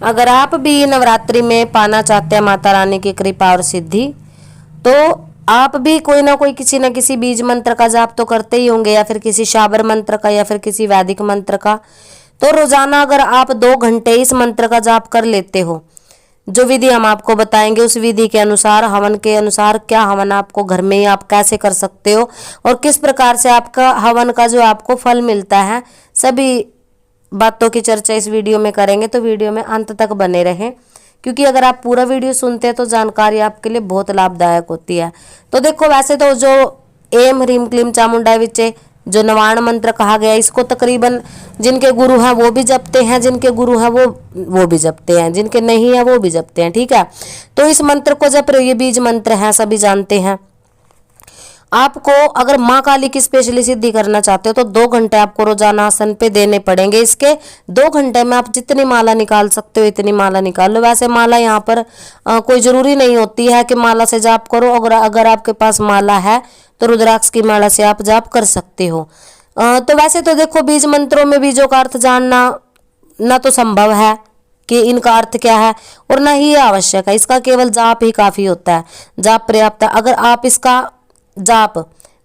अगर आप भी नवरात्रि में पाना चाहते हैं माता रानी की कृपा और सिद्धि, तो आप भी कोई ना कोई किसी न किसी बीज मंत्र का जाप तो करते ही होंगे, या फिर किसी शाबर मंत्र का, या फिर किसी वैदिक मंत्र का। तो रोजाना अगर आप 2 घंटे इस मंत्र का जाप कर लेते हो, जो विधि हम आपको बताएंगे उस विधि के अनुसार, हवन के अनुसार, क्या हवन आपको घर में ही आप कैसे कर सकते हो और किस प्रकार से आपका हवन का जो आपको फल मिलता है, सभी बातों की चर्चा इस वीडियो में करेंगे। तो वीडियो में अंत तक बने रहें, क्योंकि अगर आप पूरा वीडियो सुनते हैं तो जानकारी आपके लिए बहुत लाभदायक होती है। तो देखो, वैसे तो जो एम ह्रीम क्लीम चामुंडाय विचे जो नवाण मंत्र कहा गया, इसको तकरीबन जिनके गुरु हैं वो भी जपते हैं, जिनके गुरु हैं वो भी जपते हैं, जिनके नहीं है वो भी जपते हैं। ठीक है, तो इस मंत्र को जप रहे, ये बीज मंत्र है, सभी जानते हैं। आपको अगर माँ काली की स्पेशली सिद्धि करना चाहते हो तो 2 घंटे आपको रोजाना आसन पे देने पड़ेंगे। इसके 2 घंटे में आप जितनी माला निकाल सकते हो इतनी माला निकाल लो। वैसे माला यहाँ पर कोई जरूरी नहीं होती है कि माला से जाप करो। अगर आपके पास माला है तो रुद्राक्ष की माला से आप जाप कर सकते हो। तो वैसे तो देखो, बीज मंत्रों में बीजों का अर्थ जानना ना तो संभव है कि इनका अर्थ क्या है, और ना ही ये आवश्यक है। इसका केवल जाप ही काफी होता है, जाप पर्याप्त है। अगर आप इसका जाप,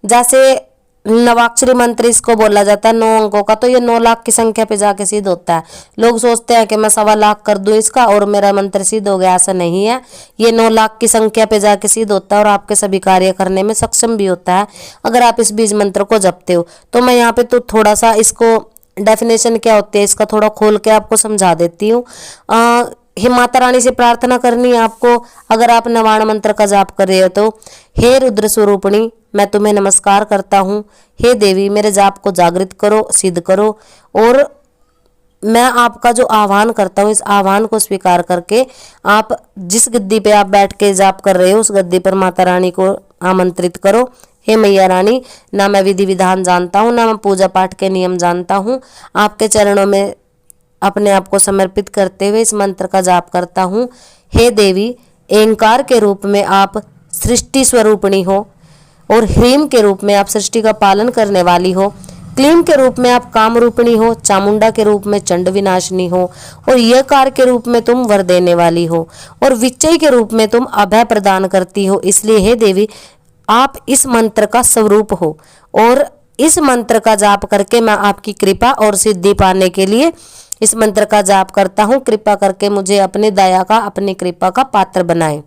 जैसे नवाक्षरी मंत्र इसको बोला जाता है 9 अंकों का, तो ये 9 लाख की संख्या पे जाके सिद्ध होता है। लोग सोचते हैं कि मैं 1.25 लाख कर दूं इसका और मेरा मंत्र सिद्ध हो गया, ऐसा नहीं है। ये 9 लाख की संख्या पे जाके सिद्ध होता है और आपके सभी कार्य करने में सक्षम भी होता है अगर आप इस बीज मंत्र को जपते हो। तो मैं यहाँ पे तो थोड़ा सा इसको डेफिनेशन क्या होती है इसका थोड़ा खोल के आपको समझा देती हूँ। हे माता रानी से प्रार्थना करनी है आपको। अगर आप नवाण मंत्र का जाप कर रहे हो तो, हे रुद्र स्वरूपिणी, मैं तुम्हें नमस्कार करता हूँ। हे देवी, मेरे जाप को जागृत करो, सिद्ध करो, और मैं आपका जो आह्वान करता हूँ इस आह्वान को स्वीकार करके आप जिस गद्दी पे आप बैठ के जाप कर रहे हो उस गद्दी पर माता रानी को आमंत्रित करो। हे मैया रानी, ना मैं विधि विधान जानता हूँ, ना मैं पूजा पाठ के नियम जानता हूँ, आपके चरणों में अपने आप को समर्पित करते हुए इस मंत्र का जाप करता हूँ। हे देवी, एंकार के रूप में आप सृष्टि स्वरूपिणी हो, और ह्रीम के रूप में आप सृष्टि का पालन करने वाली हो, क्लीम के रूप में आप काम रूपिणी हो, चामुंडा के रूप में चंड विनाशिनी हो, और यकार के रूप में तुम वर देने वाली हो, और विचय के रूप में तुम अभय प्रदान करती हो। इसलिए हे देवी, आप इस मंत्र का स्वरूप हो, और इस मंत्र का जाप करके मैं आपकी कृपा और सिद्धि पाने के लिए इस मंत्र का जाप करता हूँ। कृपा करके मुझे अपने दया का, अपनी कृपा का पात्र बनाए।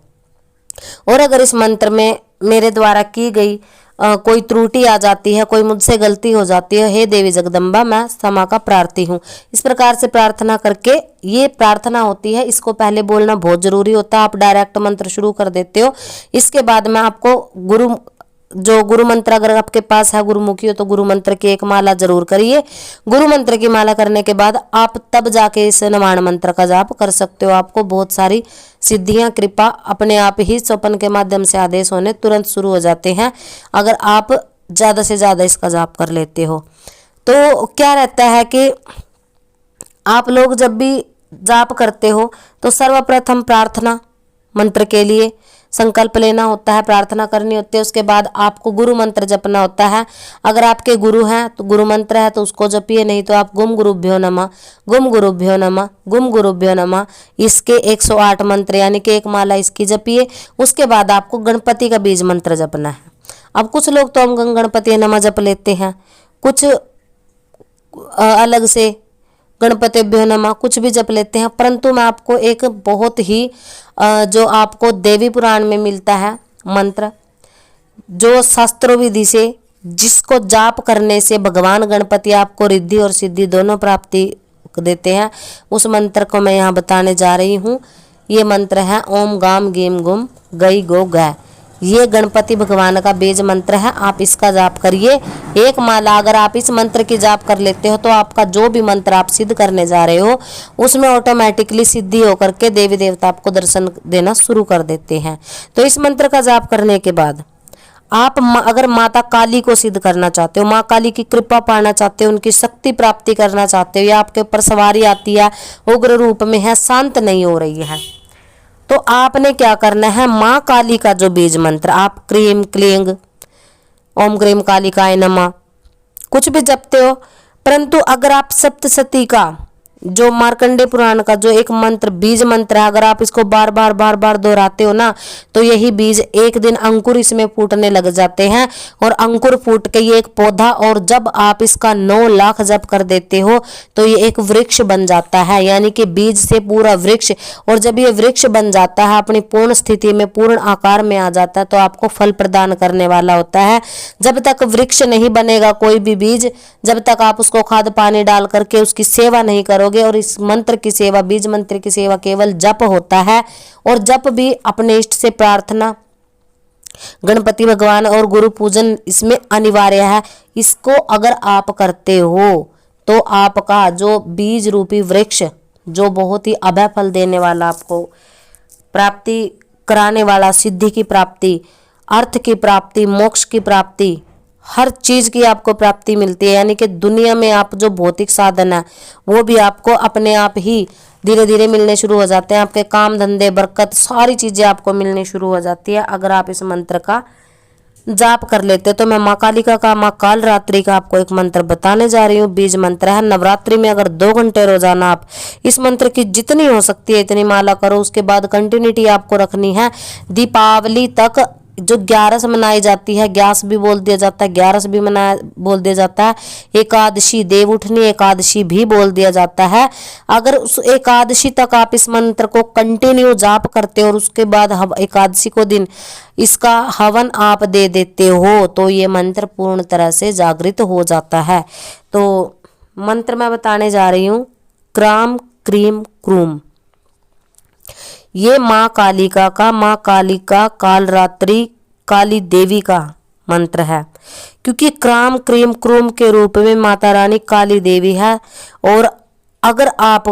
और अगर इस मंत्र में मेरे द्वारा की गई कोई त्रुटि आ जाती है, कोई मुझसे गलती हो जाती है, हे देवी जगदम्बा, मैं क्षमा का प्रार्थी हूँ। इस प्रकार से प्रार्थना करके, ये प्रार्थना होती है, इसको पहले बोलना बहुत जरूरी होता है। आप डायरेक्ट मंत्र शुरू कर देते हो, इसके बाद में आपको गुरु मंत्र अगर आपके पास है, गुरुमुखी हो तो गुरु मंत्र की एक माला जरूर करिए। गुरु मंत्र की माला करने के बाद आप तब जाके इस नवाण मंत्र का जाप कर सकते हो। आपको बहुत सारी सिद्धियां, कृपा अपने आप ही स्वप्न के माध्यम से आदेश होने तुरंत शुरू हो जाते हैं अगर आप ज्यादा से ज्यादा इसका जाप कर लेते हो। तो क्या रहता है कि आप लोग जब भी जाप करते हो तो सर्वप्रथम प्रार्थना मंत्र के लिए संकल्प लेना होता है, प्रार्थना करनी होती है। उसके बाद आपको गुरु मंत्र जपना होता है। अगर आपके गुरु हैं तो गुरु मंत्र है तो उसको जपिए, नहीं तो आप गुम गुरुभ्यो नमः, गुम गुरुभ्यो नमः, गुम गुरुभ्यो नमः, इसके 108 मंत्र यानी कि एक माला इसकी जपिए। उसके बाद आपको गणपति का बीज मंत्र जपना है। अब कुछ लोग तो हम गणपति नमः जप लेते हैं, कुछ अलग से गणपतिभ्यो नमः कुछ भी जप लेते हैं, परंतु मैं आपको एक बहुत ही जो आपको देवी पुराण में मिलता है मंत्र, जो शास्त्रों विधि से जिसको जाप करने से भगवान गणपति आपको रिद्धि और सिद्धि दोनों प्राप्ति देते हैं, उस मंत्र को मैं यहाँ बताने जा रही हूँ। ये मंत्र है ओम गाम गीम गुम गई गो गै। ये गणपति भगवान का बीज मंत्र है, आप इसका जाप करिए। एक माला अगर आप इस मंत्र की जाप कर लेते हो तो आपका जो भी मंत्र आप सिद्ध करने जा रहे हो उसमें ऑटोमेटिकली सिद्धि होकर के देवी देवता आपको दर्शन देना शुरू कर देते हैं। तो इस मंत्र का जाप करने के बाद आप अगर माता काली को सिद्ध करना चाहते हो, माँ काली की कृपा पाना चाहते हो, उनकी शक्ति प्राप्ति करना चाहते हो, या आपके ऊपर सवारी आती है, उग्र रूप में है, शांत नहीं हो रही है, तो आपने क्या करना है, माँ काली का जो बीज मंत्र आप क्रीम क्लींग ओम क्रीम कालिकाय नमः कुछ भी जपते हो, परंतु अगर आप सप्तशती का जो मार्कंडे पुराण का जो एक मंत्र बीज मंत्र है, अगर आप इसको बार बार दोहराते हो ना, तो यही बीज एक दिन अंकुर इसमें फूटने लग जाते हैं, और अंकुर फूट के ये एक पौधा, और जब आप इसका 9 लाख जप कर देते हो तो ये एक वृक्ष बन जाता है, यानी कि बीज से पूरा वृक्ष। और जब ये वृक्ष बन जाता है, अपनी पूर्ण स्थिति में पूर्ण आकार में आ जाता है, तो आपको फल प्रदान करने वाला होता है। जब तक वृक्ष नहीं बनेगा कोई भी बीज, जब तक आप उसको खाद पानी डाल करके उसकी सेवा नहीं करोगे, और इस मंत्र की सेवा, बीज मंत्र की सेवा केवल जप होता है, और जप भी अपने इष्ट से प्रार्थना, गणपति भगवान और गुरु पूजन इसमें अनिवार्य है। इसको अगर आप करते हो तो आपका जो बीज रूपी वृक्ष, जो बहुत ही अभय फल देने वाला, आपको प्राप्ति कराने वाला, सिद्धि की प्राप्ति, अर्थ की प्राप्ति, मोक्ष की प्राप्ति, हर चीज की आपको प्राप्ति मिलती है। यानी कि दुनिया में आप जो भौतिक साधन है वो भी आपको अपने आप ही धीरे धीरे मिलने शुरू हो जाते हैं। आपके काम धंधे, बरकत, सारी चीजें आपको मिलनी शुरू हो जाती है अगर आप इस मंत्र का जाप कर लेते। तो मैं माँ कालिका का, माँ काल रात्रि का आपको एक मंत्र बताने जा रही हूँ। बीज मंत्र है। नवरात्रि में अगर 2 घंटे रोजाना आप इस मंत्र की जितनी हो सकती है इतनी माला करो। उसके बाद कंटिन्यूटी आपको रखनी है। दीपावली तक जो 11 मनाई जाती है, ग्यारस भी बोल दिया जाता है, 11 भी बोल दिया जाता है, एकादशी, देव उठनी एकादशी भी बोल दिया जाता है। अगर उस एकादशी तक आप इस मंत्र को कंटिन्यू जाप करते हो और उसके बाद एकादशी को दिन इसका हवन आप दे देते हो तो ये मंत्र पूर्ण तरह से जागृत हो जाता है। तो मंत्र मैं बताने जा रही हूँ, क्राम क्रीम क्रूम। ये माँ कालिका का, माँ कालिका काल रात्रि काली देवी का मंत्र है, क्योंकि क्राम क्रीम क्रूम के रूप में माता रानी काली देवी है। और अगर आप,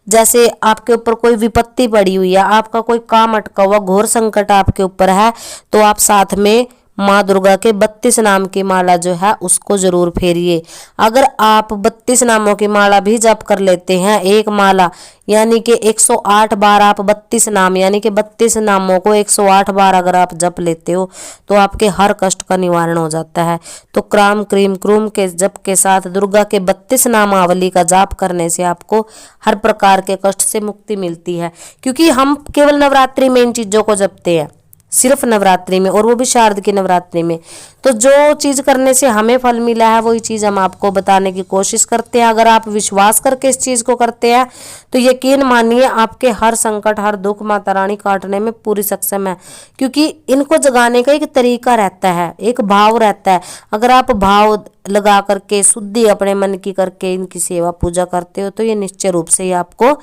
जैसे आपके ऊपर कोई विपत्ति पड़ी हुई है, आपका कोई काम अटका हुआ, घोर संकट आपके ऊपर है, तो आप साथ में माँ दुर्गा के 32 नाम की माला जो है उसको जरूर फेरिए। अगर आप 32 नामों की माला भी जप कर लेते हैं, एक माला यानी कि 108 बार आप 32 नाम यानी कि 32 नामों को 108 बार अगर आप जप लेते हो तो आपके हर कष्ट का निवारण हो जाता है। तो क्राम क्रीम क्रूम के जप के साथ दुर्गा के 32 नामावली का जाप करने से आपको हर प्रकार के कष्ट से मुक्ति मिलती है, क्योंकि हम केवल नवरात्रि में इन चीजों को जपते हैं, सिर्फ नवरात्रि में, और वो भी शारद की नवरात्रि में। तो जो चीज करने से हमें फल मिला है वही चीज हम आपको बताने की कोशिश करते हैं। अगर आप विश्वास करके इस चीज को करते हैं तो यकीन मानिए आपके हर संकट, हर दुख माता रानी काटने में पूरी सक्षम है, क्योंकि इनको जगाने का एक तरीका रहता है, एक भाव रहता है। अगर आप भाव लगा करके, शुद्धि अपने मन की करके इनकी सेवा पूजा करते हो तो ये निश्चय रूप से ही आपको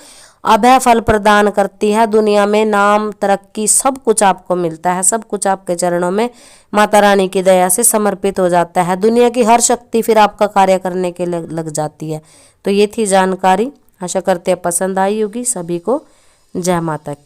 अभय फल प्रदान करती है। दुनिया में नाम, तरक्की, सब कुछ आपको मिलता है, सब कुछ आपके चरणों में माता रानी की दया से समर्पित हो जाता है। दुनिया की हर शक्ति फिर आपका कार्य करने के लग जाती है। तो ये थी जानकारी, आशा करते हैं पसंद आई होगी। सभी को जय माता की।